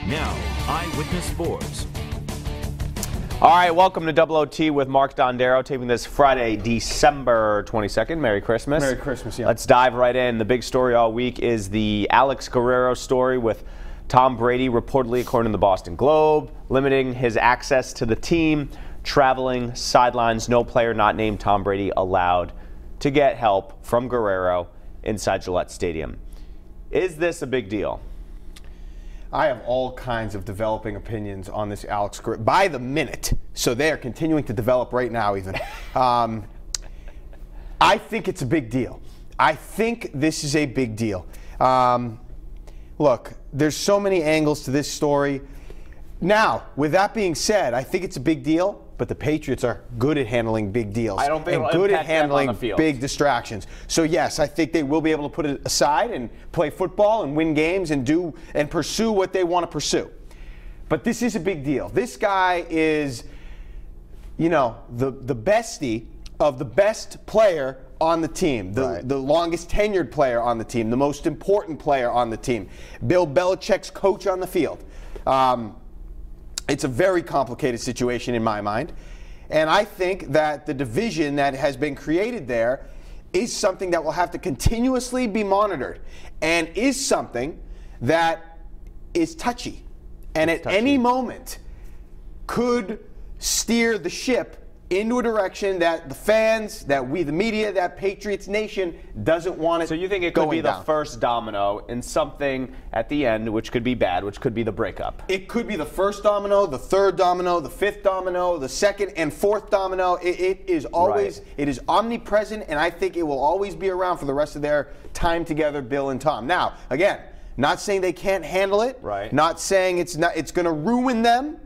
Now, Eyewitness Sports. All right, welcome to Double OT with Mark Dondero, taping this Friday, December 22nd. Merry Christmas. Merry Christmas, yeah. Let's dive right in. The big story all week is the Alex Guerrero story with Tom Brady, reportedly, according to the Boston Globe, limiting his access to the team, traveling, sidelines, no player not named Tom Brady allowed to get help from Guerrero inside Gillette Stadium. Is this a big deal? I have all kinds of developing opinions on this Alex Guerrero by the minute. So they are continuing to develop right now even. I think it's a big deal. I think this is a big deal. Look, there's so many angles to this story. Now, with that being said, I think it's a big deal, but the Patriots are good at handling big deals. I don't think and it'll good at impact them on handling the field. big distractions. So yes, I think they will be able to put it aside and play football and win games and pursue what they want to pursue. But this is a big deal. This guy is, you know, the bestie of the best player on the team, the longest tenured player on the team, the most important player on the team, Bill Belichick's coach on the field. It's a very complicated situation in my mind. And I think that the division that has been created there is something that will have to continuously be monitored and is something that is touchy. And at any moment could steer the ship into a direction that the fans, that we, the media, that Patriots Nation doesn't want it. So you think it could be the down. first domino in something at the end, which could be bad, which could be the breakup? It could be the first domino, the third domino, the fifth domino, the second and fourth domino. It is always, it is omnipresent, and I think it will always be around for the rest of their time together, Bill and Tom. Now, again, not saying they can't handle it, not saying it's going to ruin them.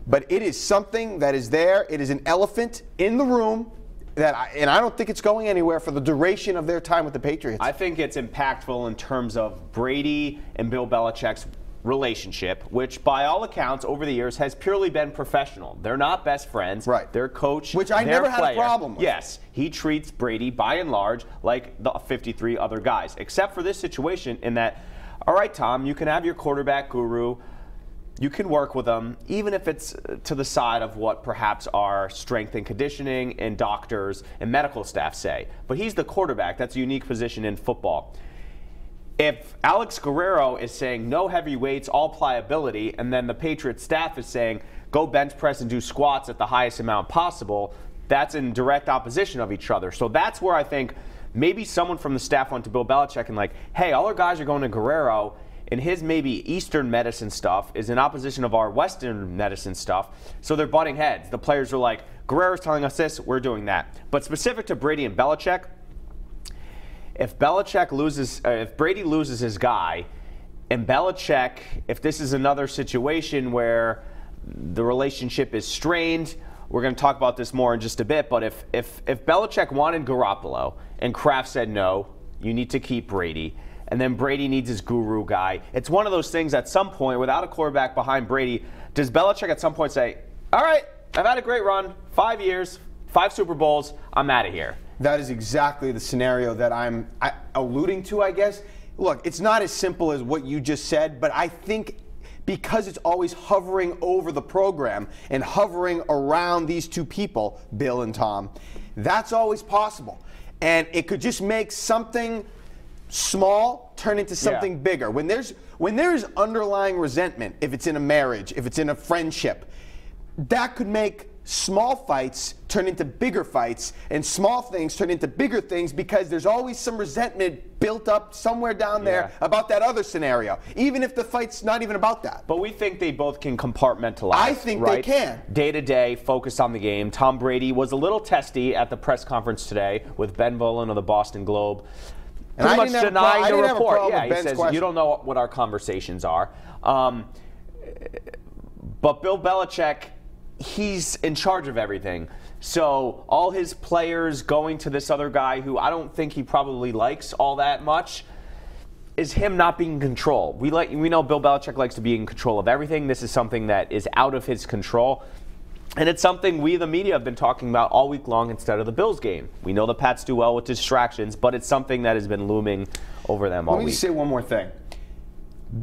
But it is something that is there. It is an elephant in the room, and I don't think it's going anywhere for the duration of their time with the Patriots. I think it's impactful in terms of Brady and Bill Belichick's relationship, which by all accounts over the years has purely been professional. They're not best friends. Right. Their coach, which I never had a problem with. Yes, he treats Brady by and large like the 53 other guys, except for this situation in that, all right, Tom, you can have your quarterback guru. You can work with them, even if it's to the side of what perhaps our strength and conditioning and doctors and medical staff say. But he's the quarterback. That's a unique position in football. If Alex Guerrero is saying no heavy weights, all pliability, and then the Patriots staff is saying go bench press and do squats at the highest amount possible, that's in direct opposition of each other. So that's where I think maybe someone from the staff went to Bill Belichick and like, hey, all our guys are going to Guerrero, and his maybe Eastern medicine stuff is in opposition of our Western medicine stuff, so they're butting heads. The players are like, Guerrero's telling us this, we're doing that. But specific to Brady and Belichick, if Brady loses his guy, and Belichick, if this is another situation where the relationship is strained, we're going to talk about this more in just a bit, but if Belichick wanted Garoppolo and Kraft said no, you need to keep Brady, and then Brady needs his guru guy. It's one of those things at some point, without a quarterback behind Brady, does Belichick at some point say, all right, I've had a great run, 5 years, 5 Super Bowls, I'm out of here? That is exactly the scenario that I'm alluding to, I guess. Look, it's not as simple as what you just said, but I think because it's always hovering over the program and hovering around these two people, Bill and Tom, that's always possible. And it could just make something small turn into something bigger. When there's underlying resentment, if it's in a marriage, if it's in a friendship, that could make small fights turn into bigger fights and small things turn into bigger things because there's always some resentment built up somewhere down there about that other scenario, even if the fight's not even about that. But we think they both can compartmentalize. I think they can. Day to day, focus on the game. Tom Brady was a little testy at the press conference today with Ben Volen of the Boston Globe. And pretty much denying the report. Yeah, he says, you don't know what our conversations are. But Bill Belichick, he's in charge of everything. So all his players going to this other guy who I don't think he probably likes all that much is him not being in control. We know Bill Belichick likes to be in control of everything. This is something that is out of his control. And it's something we, the media, have been talking about all week long instead of the Bills game. We know the Pats do well with distractions, but it's something that has been looming over them all week. Let me say one more thing.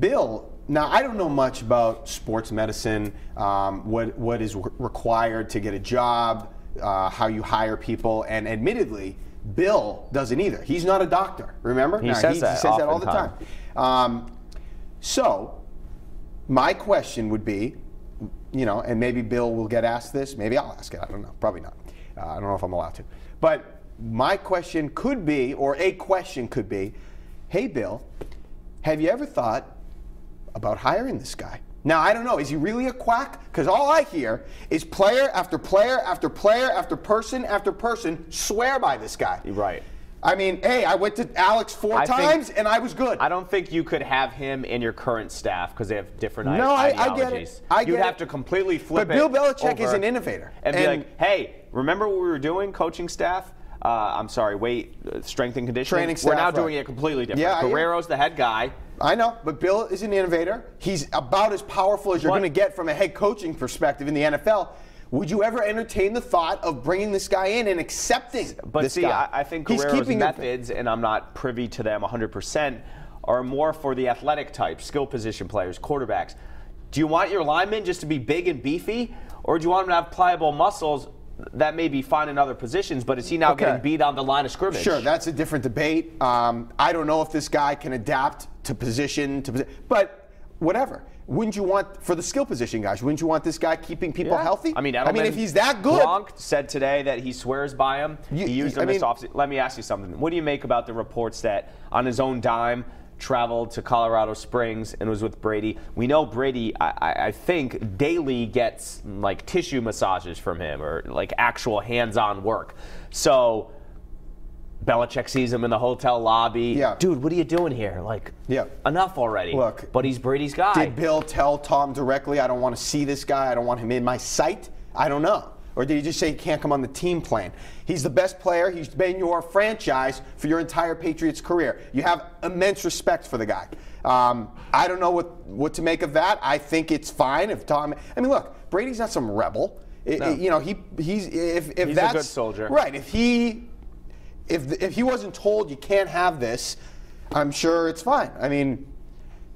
Bill Now, I don't know much about sports medicine, what is required to get a job, how you hire people, and admittedly, Bill doesn't either. He's not a doctor, remember? He says that all the time. So, my question would be, and maybe Bill will get asked this, maybe I'll ask it, I don't know, probably not. I don't know if I'm allowed to. But my question could be, or a question could be, hey Bill, have you ever thought about hiring this guy? Now, I don't know, is he really a quack? Because all I hear is player after player after player after person swear by this guy. Right. I mean, hey, I went to Alex four times and I was good. I don't think you could have him in your current staff because they have different ideologies. I get it. You'd have to completely flip it. But Bill Belichick is an innovator. And be like, hey, remember what we were doing, coaching staff? Strength and conditioning? Training staff, we're now doing it completely different. Yeah, Guerrero's the head guy. I know, but Bill is an innovator. He's about as powerful as you're going to get from a head coaching perspective in the NFL. Would you ever entertain the thought of bringing this guy in and accepting this guy? I think Guerrero's methods, and I'm not privy to them 100%, are more for the athletic type, skill position players, quarterbacks. Do you want your linemen just to be big and beefy, or do you want them to have pliable muscles that may be fine in other positions, but is he now getting beat on the line of scrimmage? Sure, that's a different debate. I don't know if this guy can adapt to position, but whatever. Wouldn't you want, for the skill position guys, wouldn't you want this guy keeping people healthy? I mean, if he's that good. Gronk said today that he swears by him. He used him this offseason. Let me ask you something. What do you make about the reports that on his own dime traveled to Colorado Springs and was with Brady? We know Brady, I think, daily gets like tissue massages from him or like actual hands-on work. So Belichick sees him in the hotel lobby. Yeah. Dude, what are you doing here? Enough already. Look, but he's Brady's guy. Did Bill tell Tom directly, I don't want to see this guy, I don't want him in my sight? I don't know. Or did he just say he can't come on the team plan? He's the best player. He's been your franchise for your entire Patriots career. You have immense respect for the guy. I don't know what to make of that. I think it's fine if Tom. I mean, look, Brady's not some rebel. No. He's a good soldier. Right. If he wasn't told you can't have this, I'm sure it's fine. I mean,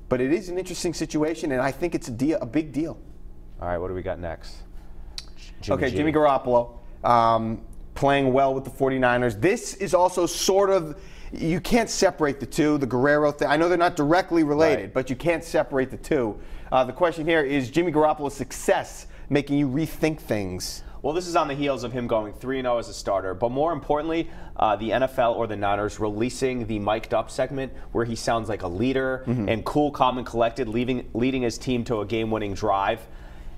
but it is an interesting situation, and I think it's a big deal. All right, what do we got next? Jimmy Garoppolo playing well with the 49ers. This is also sort of, you can't separate the two, the Guerrero thing. I know they're not directly related, but you can't separate the two. The question here is Jimmy Garoppolo's success making you rethink things? Well, this is on the heels of him going 3-0 as a starter, but more importantly, the NFL or the Niners releasing the mic'd up segment where he sounds like a leader and cool, calm, and collected, leading his team to a game-winning drive.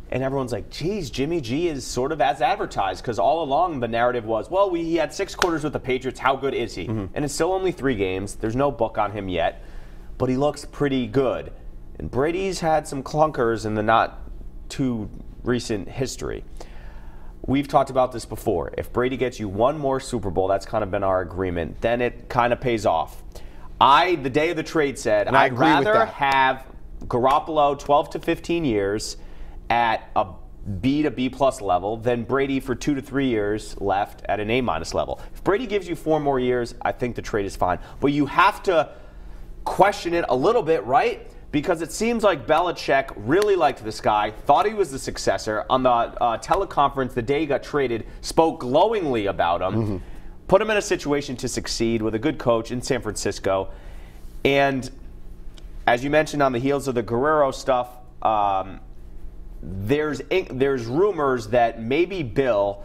And everyone's like, geez, Jimmy G is sort of as advertised, because all along the narrative was, well, he had 6 quarters with the Patriots. How good is he? And it's still only 3 games. There's no book on him yet, but he looks pretty good. And Brady's had some clunkers in the not too recent history. We've talked about this before. If Brady gets you one more Super Bowl, that's kind of been our agreement, then it kind of pays off. The day of the trade said, I'd rather have Garoppolo 12 to 15 years at a B to B plus level than Brady for 2 to 3 years left at an A minus level. If Brady gives you 4 more years, I think the trade is fine. But you have to question it a little bit, right? Because it seems like Belichick really liked this guy, thought he was the successor. On the teleconference the day he got traded, spoke glowingly about him, put him in a situation to succeed with a good coach in San Francisco. And as you mentioned on the heels of the Guerrero stuff, there's rumors that maybe Bill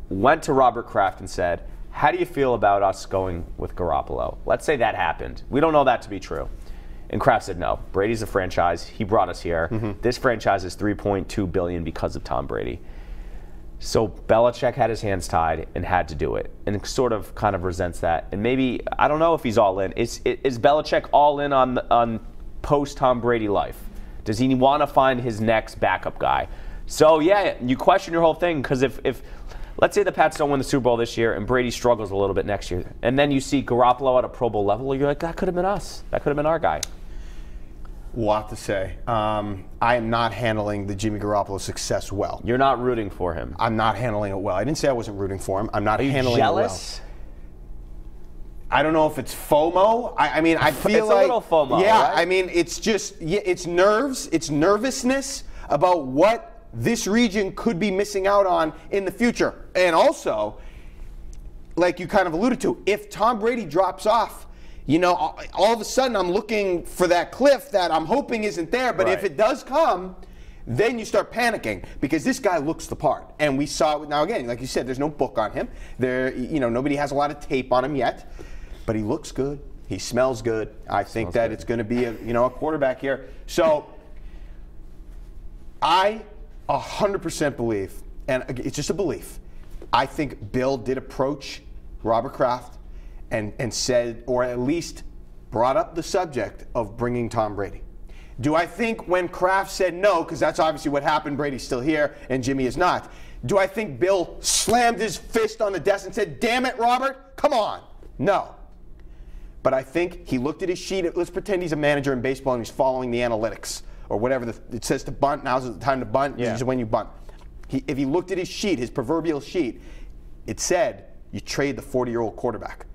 went to Robert Kraft and said, how do you feel about us going with Garoppolo? Let's say that happened. We don't know that to be true. And Kraft said, no, Brady's a franchise. He brought us here. This franchise is $3.2 billion because of Tom Brady. So Belichick had his hands tied and had to do it, and sort of kind of resents that. And maybe, I don't know if he's all in. Is Belichick all in on post-Tom Brady life? Does he want to find his next backup guy? So, yeah, you question your whole thing, because if let's say the Pats don't win the Super Bowl this year and Brady struggles a little bit next year, and then you see Garoppolo at a Pro Bowl level, you're like, that could have been us. That could have been our guy. A lot to say. I am not handling the Jimmy Garoppolo success well. You're not rooting for him. I'm not handling it well. I didn't say I wasn't rooting for him. I'm not handling it well. Are you jealous? I don't know if it's FOMO. I mean, I feel it's like a little FOMO. Yeah, right? I mean, it's just it's nerves, it's nervousness about what this region could be missing out on in the future, and also, like you kind of alluded to, if Tom Brady drops off, you know, all of a sudden I'm looking for that cliff that I'm hoping isn't there. But if it does come, then you start panicking because this guy looks the part, and we saw it. Now again, like you said, there's no book on him. Nobody has a lot of tape on him yet, but he looks good. He smells good. I think that it's going to be a quarterback here. So I 100% believe, and it's just a belief, I think Bill did approach Robert Kraft and said, or at least brought up the subject of bringing Tom Brady. Do I think when Kraft said no, because that's obviously what happened, Brady's still here and Jimmy is not, do I think Bill slammed his fist on the desk and said, damn it, Robert, come on? No. But I think he looked at his sheet. Let's pretend he's a manager in baseball and he's following the analytics or whatever. It says to bunt. Now's the time to bunt. This is when you bunt. If he looked at his sheet, his proverbial sheet, it said you trade the 40-year-old quarterback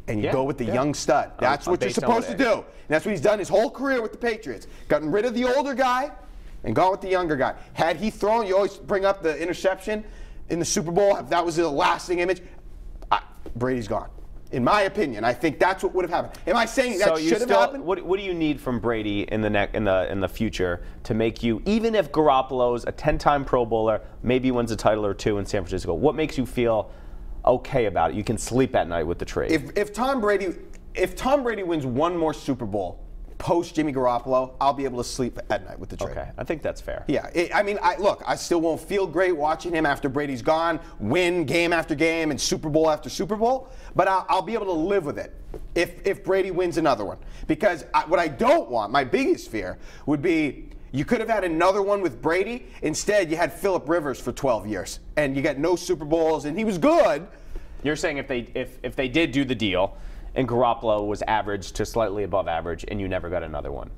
and you go with the young stud. That's what you're supposed to do. And that's what he's done his whole career with the Patriots. Gotten rid of the older guy and gone with the younger guy. Had he thrown, you always bring up the interception in the Super Bowl. If that was the lasting image, Brady's gone. In my opinion, I think that's what would have happened. Am I saying that should have happened? What do you need from Brady in the future to make you, even if Garoppolo's a 10-time Pro Bowler, maybe wins a title or two in San Francisco, what makes you feel okay about it? You can sleep at night with the trade. If Tom Brady wins one more Super Bowl post Jimmy Garoppolo, I'll be able to sleep at night with the trade. Okay, I think that's fair. Yeah, I still won't feel great watching him after Brady's gone, win game after game and Super Bowl after Super Bowl, but I'll be able to live with it if Brady wins another one. Because what I don't want, my biggest fear, would be you could have had another one with Brady. Instead, you had Phillip Rivers for 12 years, and you got no Super Bowls, and he was good. You're saying if they did do the deal, and Garoppolo was average to slightly above average, and you never got another one.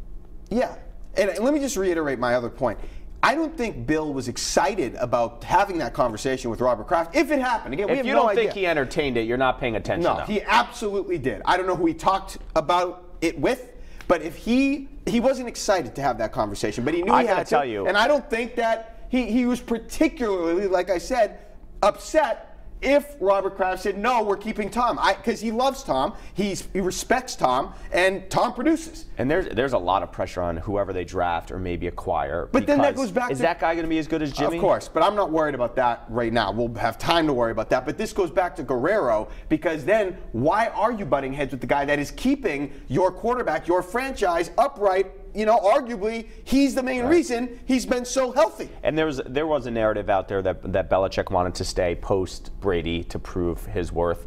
Yeah, and let me just reiterate my other point. I don't think Bill was excited about having that conversation with Robert Kraft. If it happened, again, we have no idea. If you don't think he entertained it, you're not paying attention. No, he absolutely did. I don't know who he talked about it with, but if he wasn't excited to have that conversation, but he knew he had to. I gotta tell you, and I don't think that he was particularly, like I said, upset if Robert Kraft said, no, we're keeping Tom. Because he loves Tom, he respects Tom, and Tom produces. And there's a lot of pressure on whoever they draft or maybe acquire. But then that goes back is that guy going to be as good as Jimmy? Of course, but I'm not worried about that right now. We'll have time to worry about that. But this goes back to Guerrero, because then why are you butting heads with the guy that is keeping your quarterback, your franchise upright? Arguably, he's the main reason he's been so healthy. And there was a narrative out there that Belichick wanted to stay post Brady to prove his worth.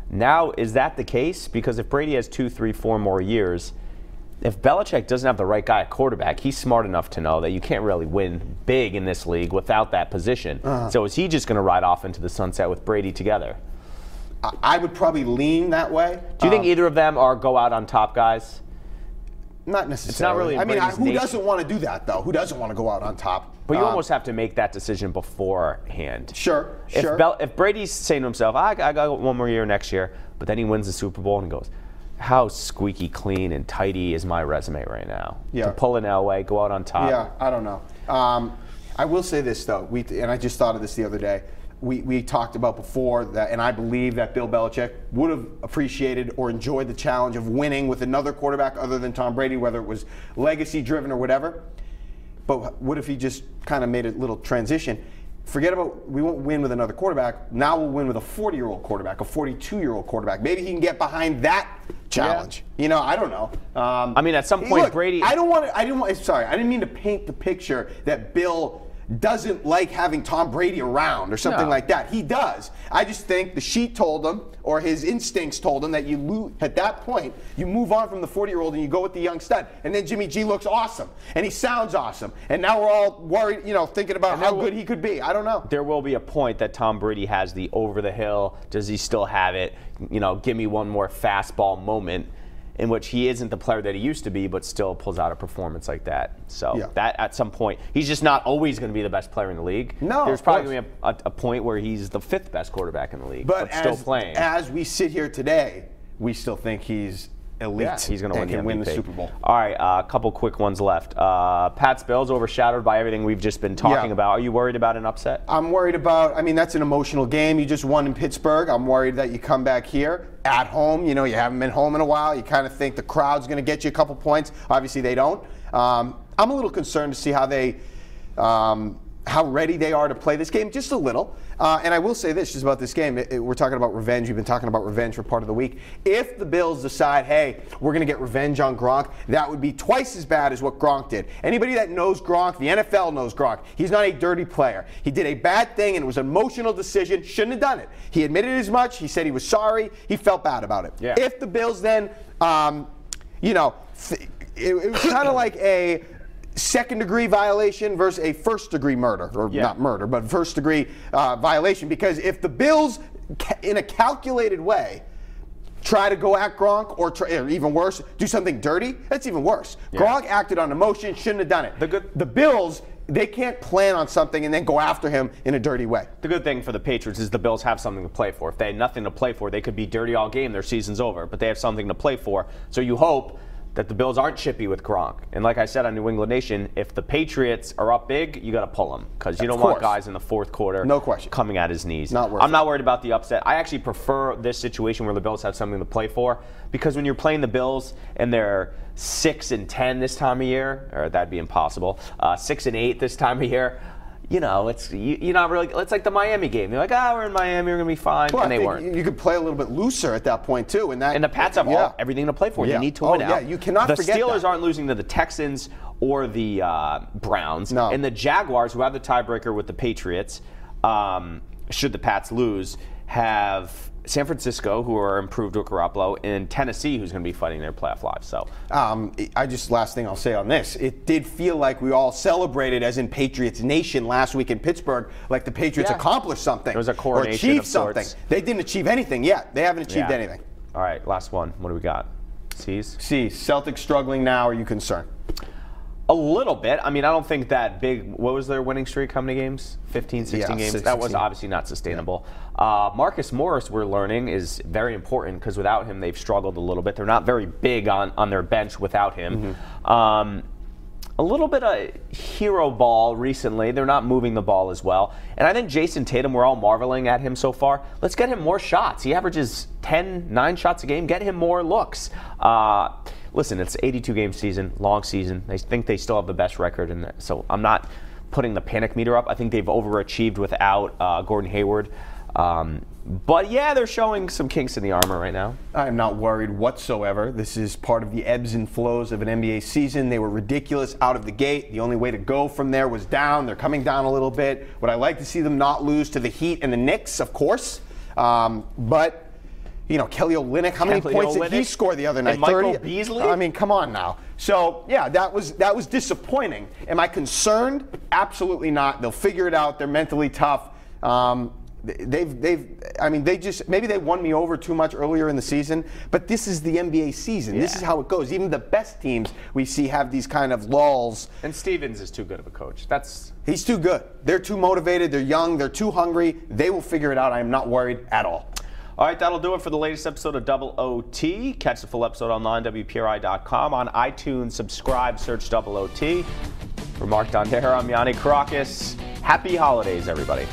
Now, is that the case? Because if Brady has 2, 3, 4 more years, if Belichick doesn't have the right guy at quarterback, he's smart enough to know that you can't really win big in this league without that position. So is he just going to ride off into the sunset with Brady together? I would probably lean that way. Do you think either of them are go out on top guys? Not necessarily. It's not really in Brady's who nature. doesn't want to do that, though? Who doesn't want to go out on top? But you almost have to make that decision beforehand. Sure. If Brady's saying to himself, I got one more year next year, but then he wins the Super Bowl and he goes, how squeaky clean and tidy is my resume right now? Yeah. To pull an Elway, go out on top. Yeah, I don't know. I will say this, though, and I just thought of this the other day. We talked about before that, and I believe that Bill Belichick would have appreciated or enjoyed the challenge of winning with another quarterback other than Tom Brady, whether it was legacy-driven or whatever. But what if he just kind of made a little transition? Forget about, we won't win with another quarterback. Now we'll win with a 40-year-old quarterback, a 42-year-old quarterback. Maybe he can get behind that challenge. Yeah. I don't know. I mean, at some point, look, Brady. I didn't mean to paint the picture that Bill doesn't like having Tom Brady around or something like that. He does. I just think the sheet told him, or his instincts told him, that at that point, you move on from the 40-year-old and you go with the young stud. And then Jimmy G looks awesome, and he sounds awesome. And now we're all worried, thinking about how good he could be. I don't know. There will be a point that Tom Brady has the over the hill. Does he still have it? Give me one more fastball moment, in which he isn't the player that he used to be, but still pulls out a performance like that. So that at some point, he's just not always going to be the best player in the league. No, there's probably going to be a point where he's the 5th best quarterback in the league, but still playing. As we sit here today, we still think he's elite. Yeah, he's going to and can win the Super Bowl. All right, a couple quick ones left. Pat's Bills overshadowed by everything we've just been talking about. Are you worried about an upset? I'm worried about, I mean, that's an emotional game. You just won in Pittsburgh. I'm worried that you come back here at home. You know, you haven't been home in a while. You kind of think the crowd's going to get you a couple points. Obviously, they don't. I'm a little concerned to see how they, how ready they are to play this game, just a little. And I will say this, just about this game. We're talking about revenge. We've been talking about revenge for part of the week. If the Bills decide, hey, we're going to get revenge on Gronk, that would be twice as bad as what Gronk did. Anybody that knows Gronk, the NFL knows Gronk. He's not a dirty player. He did a bad thing, and it was an emotional decision. Shouldn't have done it. He admitted as much. He said he was sorry. He felt bad about it. Yeah. If the Bills then, you know, it was kind of like a second-degree violation versus a first-degree murder, or not murder, but first-degree violation. Because if the Bills, in a calculated way, try to go at Gronk, or even worse, do something dirty, that's even worse. Yeah. Gronk acted on emotion, shouldn't have done it. The Bills, they can't plan on something and then go after him in a dirty way. The good thing for the Patriots is the Bills have something to play for. If they had nothing to play for, they could be dirty all game, their season's over. But they have something to play for. So you hope that the Bills aren't chippy with Gronk. And like I said on New England Nation, if the Patriots are up big, you got to pull them, because you don't want guys in the fourth quarter coming at his knees. I'm not worried about the upset. I actually prefer this situation where the Bills have something to play for, because when you're playing the Bills and they're 6-10 this time of year, or that'd be impossible, 6-8 this time of year, you know, you're not really. It's like the Miami game. You're like, we're in Miami, we're gonna be fine, well, and they weren't. You could play a little bit looser at that point too, and the Pats have everything to play for. They need to win out. You cannot forget the Steelers aren't losing to the Texans or the Browns, and the Jaguars, who have the tiebreaker with the Patriots, should the Pats lose, have San Francisco, who are improved with Garoppolo, and Tennessee, who's going to be fighting their playoff lives. So, last thing I'll say on this, it did feel like we all celebrated, as in Patriots Nation last week in Pittsburgh, like the Patriots accomplished something. It was a coronation or achieved of sorts. something. They didn't achieve anything yet. They haven't achieved anything. All right, last one. What do we got? C's? Celtics struggling now. Are you concerned? A little bit. I mean, I don't think that big. What was their winning streak? How many games? 15, 16 games? 16. That was obviously not sustainable. Marcus Morris, we're learning, is very important, because without him, they've struggled a little bit. They're not very big on their bench without him. Mm-hmm. A little bit of hero ball recently. They're not moving the ball as well. And I think Jason Tatum, we're all marveling at him so far. Let's get him more shots. He averages 9 shots a game. Get him more looks. Listen, it's an 82-game season, long season. They think they still have the best record, and so I'm not putting the panic meter up. I think they've overachieved without Gordon Hayward. But yeah, they're showing some kinks in the armor right now. I'm not worried whatsoever. This is part of the ebbs and flows of an NBA season. They were ridiculous out of the gate. The only way to go from there was down. They're coming down a little bit. Would I like to see them not lose to the Heat and the Knicks? Of course. But you know, Kelly Olynyk, how many points did he score the other night? And Michael Beasley? I mean, come on now. So, yeah, that was disappointing. Am I concerned? Absolutely not. They'll figure it out. They're mentally tough. Maybe they won me over too much earlier in the season, but this is the NBA season. Yeah. This is how it goes. Even the best teams we see have these kind of lulls. And Stevens is too good of a coach. He's too good. They're too motivated. They're young. They're too hungry. They will figure it out. I am not worried at all. All right, that'll do it for the latest episode of Double OT. Catch the full episode online, WPRI.com. On iTunes, subscribe, search Double OT. For Mark Dondera, I'm Yanni Caracas. Happy holidays, everybody.